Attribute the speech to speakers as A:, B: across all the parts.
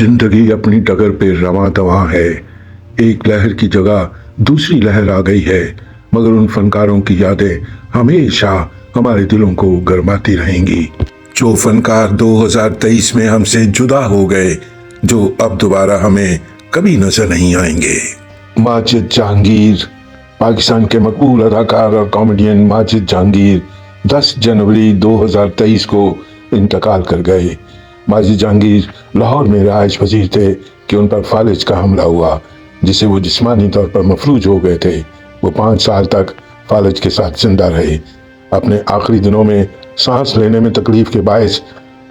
A: जिंदगी अपनी डगर पे रवां दवां है। एक लहर की जगह दूसरी लहर आ गई है, मगर उन फनकारों की यादें हमेशा हमारे दिलों को गरमाती रहेंगी। जो फनकार 2023 में हमसे जुदा हो गए, जो अब दोबारा हमें कभी नजर नहीं आएंगे। माजिद जहांगीर, पाकिस्तान के मकबूल अदाकार और कॉमेडियन माजिद जहांगीर 10 जनवरी 2023 को इंतकाल कर गए। माजिद जहांगीर लाहौर में रहायश पजीर थे कि उन पर फालिज का हमला हुआ, जिससे वो जिस्मानी तौर पर मफलूज हो गए थे। वो 5 साल तक फालिज के साथ जिंदा रहे। अपने आखिरी दिनों में सांस लेने में तकलीफ के बायस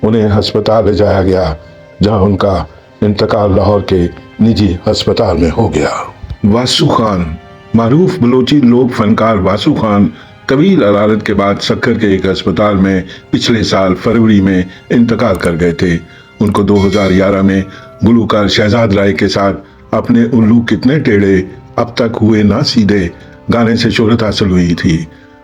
A: उन्हें अस्पताल ले जाया गया, जहां उनका इंतकाल लाहौर के निजी अस्पताल में हो गया। वासु खान, मारूफ बलोची लोक फनकार वासु खान तवील अदालत के बाद सक्कर के एक अस्पताल में पिछले साल फरवरी में इंतकाल कर गए थे। उनको 2011 में गुलूकार शहजाद राय के साथ अपने उल्लू कितने टेढ़े अब तक हुए ना सीधे गाने से शोहरत हासिल हुई थी।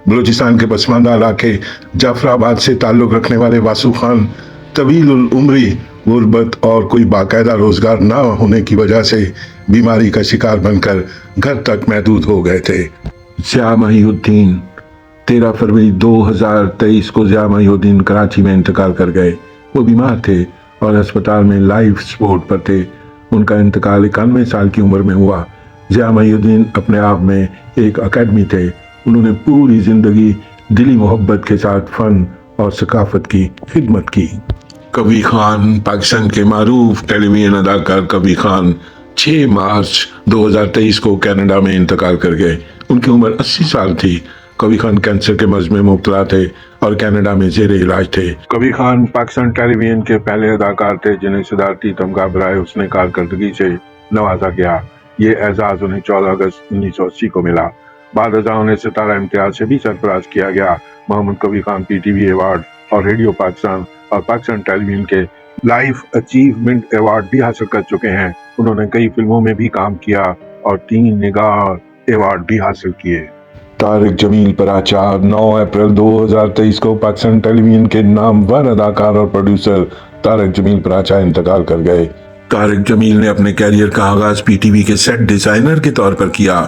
A: बलूचिस्तान के पसमानदा इलाके जाफराबाद से ताल्लुक रखने वाले वासु खान तवील उम्री गुर्बत और कोई बाकायदा रोजगार ना होने की वजह से बीमारी का शिकार बनकर घर तक महदूद हो गए थे। ज़िया महिउद्दीन, 13 फरवरी 2023 को ज़िया महिउद्दीन कराची में इंतकाल कर गए। वो बीमार थे और अस्पताल में लाइफ सपोर्ट पर थे। उनका इंतकाल 91 साल की उम्र में हुआ। ज़िया महिउद्दीन अपने आप में एक अकेडमी थे। उन्होंने पूरी जिंदगी दिली मोहब्बत के साथ फन और सकाफत की खिदमत की। कबीर खान, पाकिस्तान के मारूफ टेलीविजन अदाकार कबीर खान 6 मार्च 2023 को कनाडा में इंतकाल कर गए। उनकी उम्र 80 साल थी। कबीर खान कैंसर के मर्ज में मुब्तला थे और कनाडा में जेर इलाज थे। कबीर खान पाकिस्तान टेलीविजन के पहले अदाकार थे जिन्हें सदारती तमगा बराए हुस्न कारकर्दगी से नवाजा गया। ये एजाज उन्हें 14 अगस्त 1980 को मिला। बाद उन्हें सितारा इम्तियाज से भी सरफराज किया गया। मोहम्मद कबीर खान PTV अवार्ड और रेडियो पाकिस्तान और पाकिस्तान टेलीविजन के लाइफ अचीवमेंट अवार्ड भी हासिल कर चुके हैं। उन्होंने कई फिल्मों में भी काम किया और 3 निगाह अवार्ड भी हासिल किए। तारिक जमील पराचा, 9 अप्रैल 2023 को पाकिस्तान टेलीविजन के नामवर अदाकार और प्रोड्यूसर तारिक जमील पराचा इंतकाल कर गए। तारिक जमील ने अपने कैरियर का आगाज PTV के सेट डिजाइनर के तौर पर किया,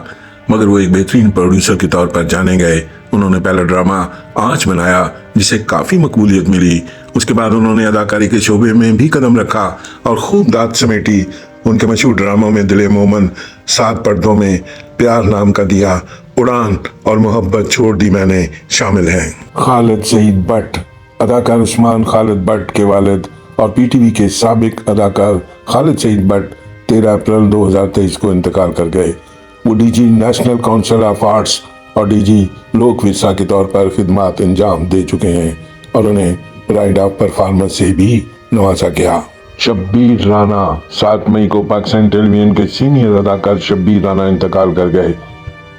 A: मगर वो एक बेहतरीन प्रोड्यूसर के तौर पर जाने गए। उन्होंने पहला ड्रामा आँच बनाया, जिसे काफी मकबूलियत मिली। उसके बाद उन्होंने अदाकारी के शोबे में भी कदम रखा और खूब दाद समेटी। उनके मशहूर ड्रामों में दिले मोमन, 7 पर्दों में, प्यार नाम का दिया, उड़ान और मोहब्बत छोड़ दी मैंने शामिल हैं। खालिद सईद भट्ट, अदाकार उस्मान खालिद भट्ट के वालिद और PTV के साबिक अदाकार खालिद सईद भट्ट 13 अप्रैल 2023 को इंतकाल कर गए। वो DG national council of arts और DG लोक विरसा के तौर पर खिदमत अंजाम दे चुके हैं और उन्हें प्राइड ऑफ परफॉर्मेंस से भी नवाजा गया। शब्बीर राणा, 7 मई को पाकिस्तान टेलीविजन के सीनियर अदाकार शब्बीर राणा इंतकाल कर गए।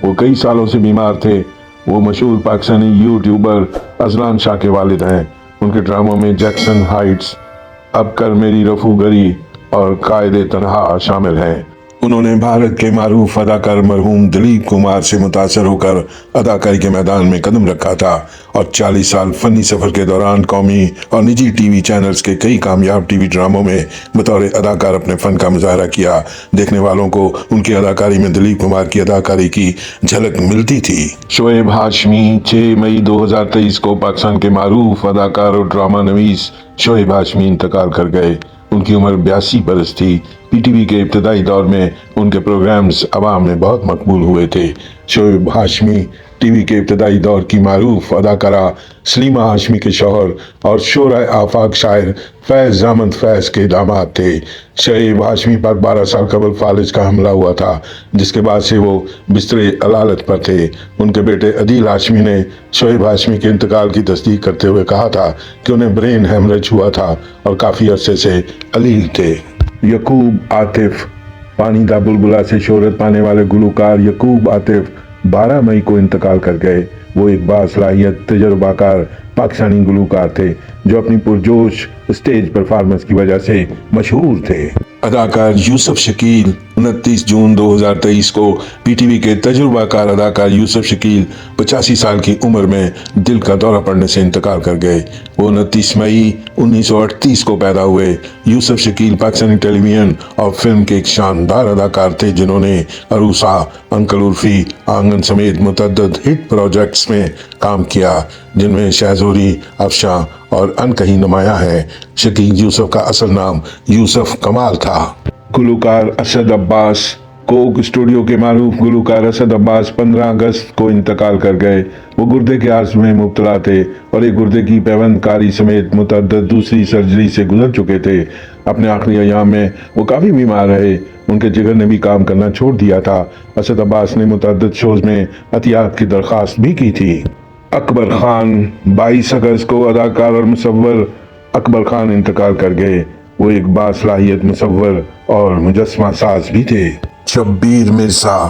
A: वो कई सालों से बीमार थे। वो मशहूर पाकिस्तानी यूट्यूबर अजलान शाह के वालिद हैं। उनके ड्रामों में जैक्सन हाइट्स, अब कर मेरी रफूगरी और कायदे तनहा शामिल हैं। उन्होंने भारत के मारूफ अदाकार मरहूम दिलीप कुमार से मुतासर होकर अदाकारी के मैदान में कदम रखा था और 40 साल फनी सफर के दौरान कौमी और निजी TV चैनल्स के कई कामयाब TV ड्रामों में बतौर अदाकार अपने फन का मुजाहरा किया। देखने वालों को उनकी अदाकारी में दिलीप कुमार की अदाकारी की झलक मिलती थी। शोएब हाशमी, 6 मई 2023 को पाकिस्तान के मारूफ अदाकार और ड्रामा नवीस शोएब हाशमी इंतकाल कर गए। उनकी उम्र 82 बरस थी। PTV के इब्तदाई दौर में उनके प्रोग्राम्स अवाम में बहुत मकबूल हुए थे। शोएब हाशमी TV के इब्तदाई दौर की मारूफ अदाकारा सलीमा हाशमी के शौहर और शोरा आफाक शायर फैज अहमद फैज के दामाद थे। शोएब हाशमी पर 12 साल कबल फालिज का हमला हुआ था, जिसके बाद से वो बिस्तरे अलालत पर थे। उनके बेटे अदील हाशमी ने शोएब हाशमी के इंतकाल की तस्दीक करते हुए कहा था कि उन्हें ब्रेन हेमरेज हुआ था और काफ़ी अरसे से अलील थे। यकूब आतिफ, पानी दा बुलबुला से शोहरत पाने वाले गुलूकार यकूब आतिफ 12 मई को इंतकाल कर गए। वो एक बासलाहियत तजुर्बाकार पाकिस्तानी गुलूकार थे जो अपनी पुरजोश स्टेज परफॉर्मेंस की वजह से मशहूर थे। अदाकार यूसुफ शकील 29 जून 2023 को पीटीवी के तजुर्बा कार अदाकार यूसुफ शकील 85 साल की उम्र में दिल का दौरा पड़ने से इंतकाल कर गए। वो 29 मई 1938 को पैदा हुए। यूसुफ शकील पाकिस्तानी टेलीविजन और फिल्म के एक शानदार अदाकार थे जिन्होंने अरूसा, अंकल उर्फी, आंगन समेत मुतअद्दिद हिट प्रोजेक्ट्स में काम किया, जिनमें शहजोरी, अफशां और अनकही नुमाया है। शकील यूसुफ का असल नाम यूसुफ कमाल था। गुलूकार असद अब्बास। कोक स्टूडियो के मारूफ गुलूकार असद अब्बास 15 अगस्त को इंतकाल कर गए। वो गुर्दे के आर्ज में मुब्तला थे और एक गुर्दे की पैवंदकारी समेत मुतअद्दिद दूसरी सर्जरी से गुजर चुके थे। अपने आखिरी अयाम में वो काफ़ी बीमार रहे। उनके जिगर ने भी काम करना छोड़ दिया था। असद अब्बास ने मुतअद्दिद शोज में अतियात की दरख्वास्त भी की थी। अकबर खान। 22 अगस्त को अदाकार और मुसव्वर अकबर खान इंतकाल कर गए। वो एक बासलाहियत मुसव्वर और मुजस्समा साज भी थे। शब्बीर मिर्जा।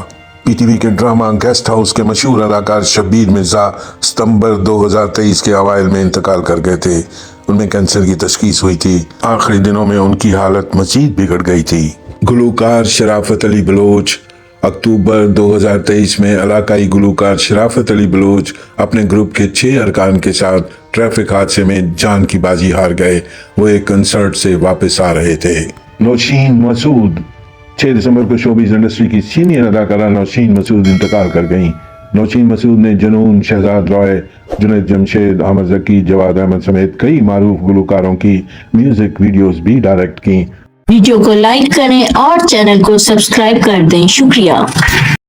A: पीटीवी के ड्रामा गेस्ट हाउस के मशहूर अदाकार शब्बीर मिर्जा सितंबर 2023 के अवाइल में इंतकाल कर गए थे। उनमें कैंसर की तशखीस हुई थी। आखिरी दिनों में उनकी हालत मजीद बिगड़ गई थी। गुलूकार शराफत अली बलोच। अक्टूबर 2023 में इलाकाई गुलूकार शराफत अली बलोच अपने ग्रुप के 6 अरकान के साथ ट्रैफिक हादसे में जान की बाजी हार गए। वो एक कंसर्ट से वापस आ रहे थे। नौशीन मसूद। 6 दिसंबर को शोबिज़ इंडस्ट्री की सीनियर अदाकारा नौशीन मसूद इंतकाल कर गईं। नौशीन मसूद ने जुनून, शहजाद रॉय, जुनैद जमशेद, अहमद ज़की, जवाद अहमद समेत कई मारूफ गुलूकारों की म्यूजिक वीडियोस भी डायरेक्ट की।
B: वीडियो को लाइक करें और चैनल को सब्सक्राइब कर दें। शुक्रिया।